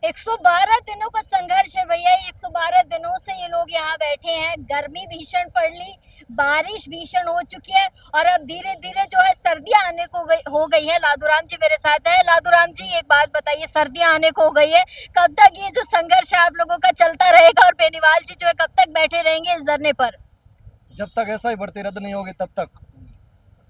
112 दिनों का संघर्ष है भैया। 112 दिनों से ये लोग यहाँ बैठे हैं। गर्मी भीषण पड़ ली, बारिश भीषण हो चुकी है और अब धीरे धीरे जो है सर्दियां आने को हो गई है। लादूराम जी मेरे साथ है। लादूराम जी एक बात बताइए, सर्दियां आने को हो गई है, कब तक ये जो संघर्ष है आप लोगों का चलता रहेगा और बेनीवाल जी जो है कब तक बैठे रहेंगे इस धरने पर? जब तक ऐसा ही बढ़ती रद्द नहीं होगी तब तक।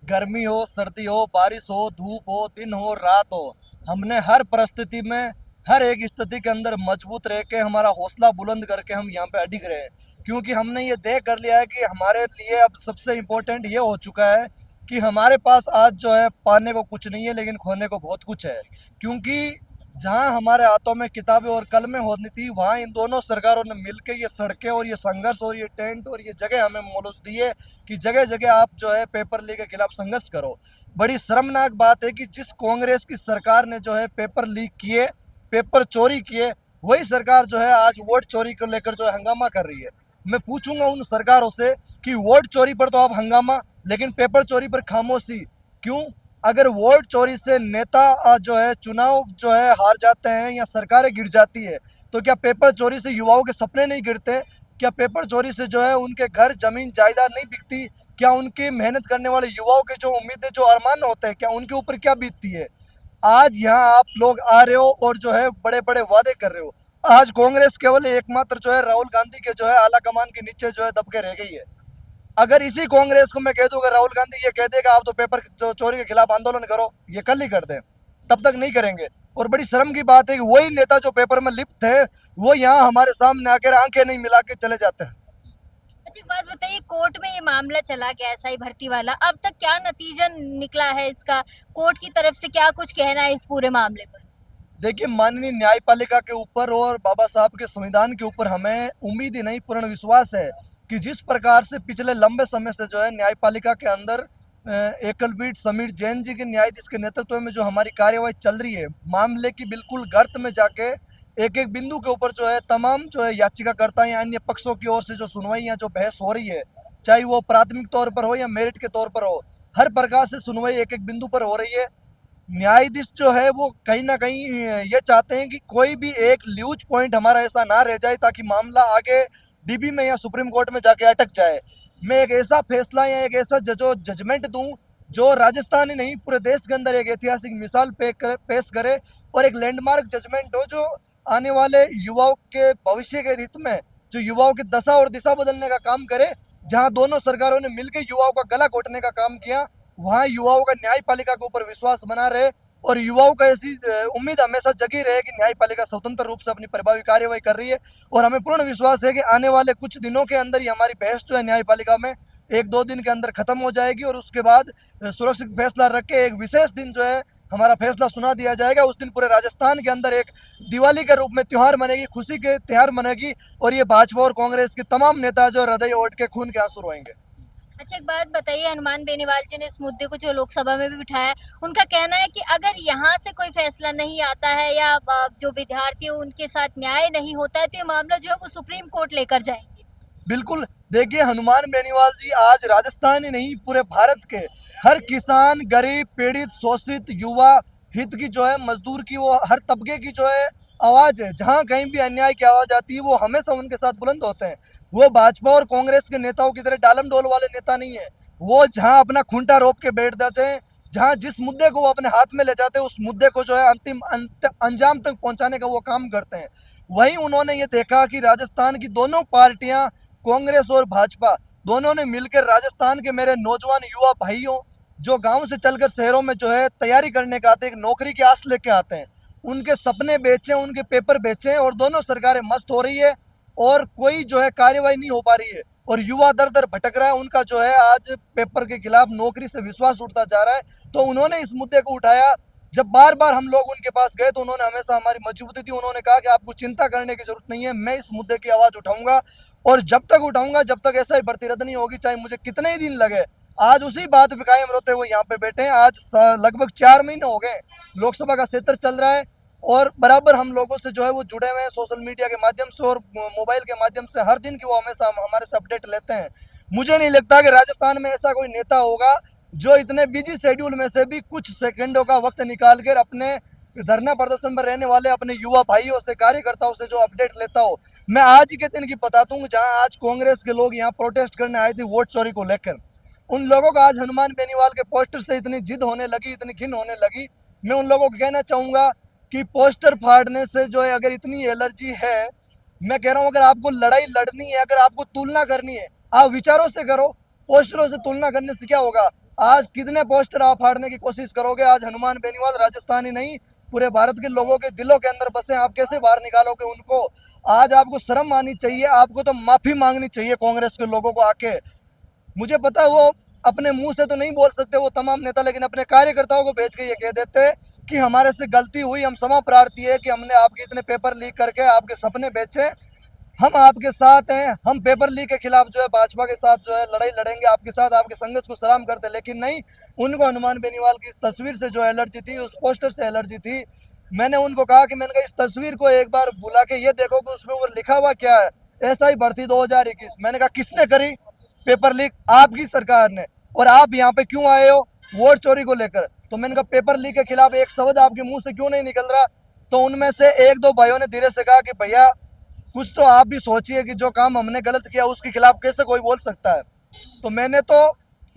गर्मी हो, सर्दी हो, बारिश हो, धूप हो, दिन हो, रात हो, हमने हर परिस्थिति में, हर एक स्थिति के अंदर मजबूत रह के, हमारा हौसला बुलंद करके हम यहाँ पे अडिग रहे हैं। क्योंकि हमने ये तय कर लिया है कि हमारे लिए अब सबसे इम्पोर्टेंट ये हो चुका है कि हमारे पास आज जो है पाने को कुछ नहीं है, लेकिन खोने को बहुत कुछ है। क्योंकि जहाँ हमारे हाथों में किताबें और कलमें होनी थी, वहाँ इन दोनों सरकारों ने मिलकर ये सड़कें और ये संघर्ष और ये टेंट और ये जगह हमें मोलूस दी है कि जगह जगह आप जो है पेपर लीक के खिलाफ संघर्ष करो। बड़ी शर्मनाक बात है कि जिस कांग्रेस की सरकार ने जो है पेपर लीक किए, पेपर चोरी किए, वही सरकार जो है आज वोट चोरी को लेकर जो है हंगामा कर रही है। मैं पूछूंगा उन सरकारों से कि वोट चोरी पर तो आप हंगामा, लेकिन पेपर चोरी पर खामोशी क्यों? अगर वोट चोरी से नेता जो है चुनाव जो है हार जाते हैं या सरकारें गिर जाती है, तो क्या पेपर चोरी से युवाओं के सपने नहीं गिरते? क्या पेपर चोरी से जो है उनके घर जमीन जायदाद नहीं बिकती? क्या उनके मेहनत करने वाले युवाओं के जो उम्मीदें जो अरमान होते हैं, क्या उनके ऊपर क्या बीतती है? आज यहाँ आप लोग आ रहे हो और जो है बड़े बड़े वादे कर रहे हो। आज कांग्रेस केवल एकमात्र जो है राहुल गांधी के जो है आला कमान के नीचे जो है दबके रह गई है। अगर इसी कांग्रेस को मैं कह दूंगा राहुल गांधी ये कह देगा आप तो पेपर चोरी के खिलाफ आंदोलन करो, ये कल ही कर दें, तब तक नहीं करेंगे। और बड़ी शर्म की बात है कि वही नेता जो पेपर में लिप्त थे, वो यहाँ हमारे सामने आकर आंखें नहीं मिला के चले जाते हैं। अच्छा एक बात बताइए, कोर्ट में ये मामला चला गया एसआई भर्ती वाला, अब तक क्या नतीजा निकला है इसका? कोर्ट की तरफ से क्या कुछ कहना है इस पूरे मामले पर? देखिए, माननीय न्यायपालिका के ऊपर और बाबा साहब के संविधान के ऊपर हमें उम्मीद ही नहीं, पूर्ण विश्वास है कि जिस प्रकार से पिछले लंबे समय से जो है न्यायपालिका के अंदर एकलपीठ समीर जैन जी के न्यायाधीश के नेतृत्व में जो हमारी कार्यवाही चल रही है, मामले की बिल्कुल गर्त में जाके एक एक बिंदु के ऊपर जो है तमाम जो है याचिकाकर्ता या अन्य पक्षों की ओर से जो सुनवाई या जो बहस हो रही है, चाहे वो प्राथमिक तौर पर हो या मेरिट के तौर पर हो, हर प्रकार से सुनवाई एक एक बिंदु पर हो रही है। न्यायाधीश जो है वो कहीं ना कहीं ये चाहते हैं कि कोई भी एक ल्यूज पॉइंट हमारा ऐसा ना रह जाए ताकि मामला आगे डीबी में या सुप्रीम कोर्ट में जाके अटक जाए। मैं एक ऐसा फैसला या एक ऐसा जजमेंट दूं जो राजस्थान ही नहीं पूरे देश के अंदर एक ऐतिहासिक मिसाल पेश करे और एक लैंडमार्क जजमेंट हो जो आने वाले युवाओं के भविष्य के हित में, जो युवाओं की दशा और दिशा बदलने का काम करे। जहां दोनों सरकारों ने मिलकर युवाओं का गला घोटने का काम किया, वहाँ युवाओं का न्यायपालिका के ऊपर विश्वास बना रहे और युवाओं का ऐसी उम्मीद हमेशा जगी रहे कि न्यायपालिका स्वतंत्र रूप से अपनी प्रभावी कार्यवाही कर रही है। और हमें पूर्ण विश्वास है कि आने वाले कुछ दिनों के अंदर ही हमारी बहस जो है न्यायपालिका में एक दो दिन के अंदर खत्म हो जाएगी और उसके बाद सुरक्षित फैसला रख के एक विशेष दिन जो है हमारा फैसला सुना दिया जाएगा। उस दिन पूरे राजस्थान के अंदर एक दिवाली के रूप में त्यौहार मनेगी, खुशी के त्यौहार मनेगी और ये भाजपा और कांग्रेस के तमाम नेता जो रजाई ओढ़ के खून के आंसू रोएंगे। अच्छा एक बात बताइए, हनुमान बेनीवाल जी ने इस मुद्दे को जो लोकसभा में भी उठाया, उनका कहना है कि अगर यहाँ से कोई फैसला नहीं आता है या जो विद्यार्थी उनके साथ न्याय नहीं होता है तो ये मामला जो है वो सुप्रीम कोर्ट लेकर जाएंगे। बिल्कुल, देखिए हनुमान बेनीवाल जी आज राजस्थान ही नहीं पूरे भारत के हर किसान, गरीब, पीड़ित, शोषित, युवा हित की जो है, मजदूर की, वो हर तबके की जो है आवाज़ है। जहाँ कहीं भी अन्याय की आवाज़ आती है वो हमेशा उनके साथ बुलंद होते हैं। वो भाजपा और कांग्रेस के नेताओं की तरह डालम डोल वाले नेता नहीं है। वो जहाँ अपना खूंटा रोप के बैठ जाते हैं, जहाँ जिस मुद्दे को वो अपने हाथ में ले जाते हैं, उस मुद्दे को जो है अंतिम अंजाम तक पहुँचाने का वो काम करते हैं। वहीं उन्होंने ये देखा कि राजस्थान की दोनों पार्टियां, कांग्रेस और भाजपा, दोनों ने मिलकर राजस्थान के मेरे नौजवान युवा भाइयों जो गांव से चलकर शहरों में जो है तैयारी करने का आते हैं, नौकरी की आस लेके आते हैं, उनके सपने बेचे, उनके पेपर बेचे और दोनों सरकारें मस्त हो रही है और कोई जो है कार्यवाही नहीं हो पा रही है और युवा दर दर भटक रहा है। उनका जो है आज पेपर के खिलाफ नौकरी से विश्वास उठता जा रहा है। तो उन्होंने इस मुद्दे को उठाया। जब बार बार हम लोग उनके पास गए तो उन्होंने हमेशा हमारी मजबूती दी। उन्होंने कहा कि आपको चिंता करने की जरूरत नहीं है, मैं इस मुद्दे की आवाज़ उठाऊंगा और जब तक उठाऊंगा, जब तक ऐसा ही भर्ती रद्द नहीं होगी, चाहे मुझे कितने ही दिन लगे। आज उसी बात पे कायम रहते हुए यहाँ पे बैठे हैं। आज लगभग 4 महीने हो गए, लोकसभा का सत्र चल रहा है और बराबर हम लोगों से जो है वो जुड़े हुए हैं सोशल मीडिया के माध्यम से और मोबाइल के माध्यम से। हर दिन की वो हमेशा हमारे से अपडेट लेते हैं। मुझे नहीं लगता कि राजस्थान में ऐसा कोई नेता होगा जो इतने बिजी शेड्यूल में से भी कुछ सेकंडों का वक्त निकाल कर अपने धरना प्रदर्शन में रहने वाले अपने युवा भाइयों से, कार्यकर्ताओं से जो अपडेट लेता हूँ। मैं आज के दिन की बताता हूँ, जहाँ आज कांग्रेस के लोग यहाँ प्रोटेस्ट करने आए थे वोट चोरी को लेकर, उन लोगों को आज हनुमान बेनीवाल के पोस्टर से इतनी जिद होने लगी, इतनी घिन होने लगी। मैं उन लोगों को कहना चाहूँगा कि पोस्टर फाड़ने से जो है अगर इतनी एलर्जी है, मैं कह रहा हूँ अगर आपको लड़ाई लड़नी है, अगर आपको तुलना करनी है, आप विचारों से करो, पोस्टरों से तुलना करने से क्या होगा। आज कितने पोस्टर आप फाड़ने की कोशिश करोगे। आज हनुमान बेनीवाल राजस्थानी नहीं, पूरे भारत के लोगों के दिलों के अंदर बसे, आप कैसे बाहर निकालोगे उनको। आज आपको शर्म आनी चाहिए, आपको तो माफी मांगनी चाहिए कांग्रेस के लोगों को आके। मुझे पता है वो अपने मुंह से तो नहीं बोल सकते वो तमाम नेता, लेकिन अपने कार्यकर्ताओं को भेज के ये कह देते कि हमारे से गलती हुई, हम क्षमा प्रार्थी है कि हमने आपके इतने पेपर लीक करके आपके सपने बेचे, हम आपके साथ हैं, हम पेपर लीक के खिलाफ जो है भाजपा के साथ जो है लड़ाई लड़ेंगे, आपके साथ, आपके संघर्ष को सलाम करते। लेकिन नहीं, उनको हनुमान बेनीवाल की इस तस्वीर से जो एलर्जी थी, उस पोस्टर से एलर्जी थी। मैंने उनको कहा कि मैंने कहा इस तस्वीर को एक बार बुला के ये देखो कि उसमें ऊपर लिखा हुआ क्या है, SI भर्ती 2021। मैंने कहा किसने करी पेपर लीक? आपकी सरकार ने। और आप यहाँ पे क्यों आए हो? वोट चोरी को लेकर। तो मैंने कहा पेपर लीक के खिलाफ एक शब्द आपके मुंह से क्यों नहीं निकल रहा? तो उनमें से एक दो भाइयों ने धीरे से कहा कि भैया कुछ तो आप भी सोचिए कि जो काम हमने गलत किया उसके खिलाफ कैसे कोई बोल सकता है। तो मैंने तो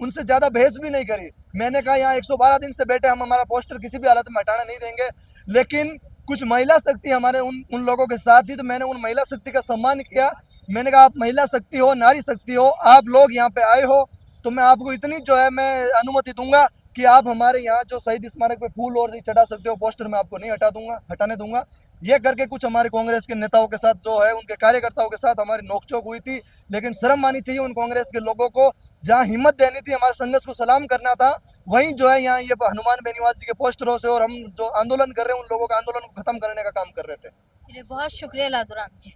उनसे ज़्यादा बहस भी नहीं करी। मैंने कहा यहाँ 112 दिन से बैठे, हम हमारा पोस्टर किसी भी हालत में हटाने नहीं देंगे। लेकिन कुछ महिला शक्ति हमारे उन लोगों के साथ थी, तो मैंने उन महिला शक्ति का सम्मान किया। मैंने कहा आप महिला शक्ति हो, नारी शक्ति हो, आप लोग यहाँ पे आए हो, तो मैं आपको इतनी जो है मैं अनुमति दूंगा कि आप हमारे यहाँ जो शहीद स्मारक पे फूल और चढ़ा सकते हो, पोस्टर मैं आपको नहीं हटाने दूंगा। ये करके कुछ हमारे कांग्रेस के नेताओं के साथ जो है, उनके कार्यकर्ताओं के साथ हमारी नोकझोंक हुई थी। लेकिन शर्म आनी चाहिए उन कांग्रेस के लोगों को, जहाँ हिम्मत देनी थी, हमारे संघर्ष को सलाम करना था, वहीं जो है यहाँ ये हनुमान बेनीवाल जी के पोस्टरों से और हम जो आंदोलन कर रहे हैं उन लोगों का आंदोलन को खत्म करने का काम कर रहे थे। चलिए, बहुत शुक्रिया लादूराम जी।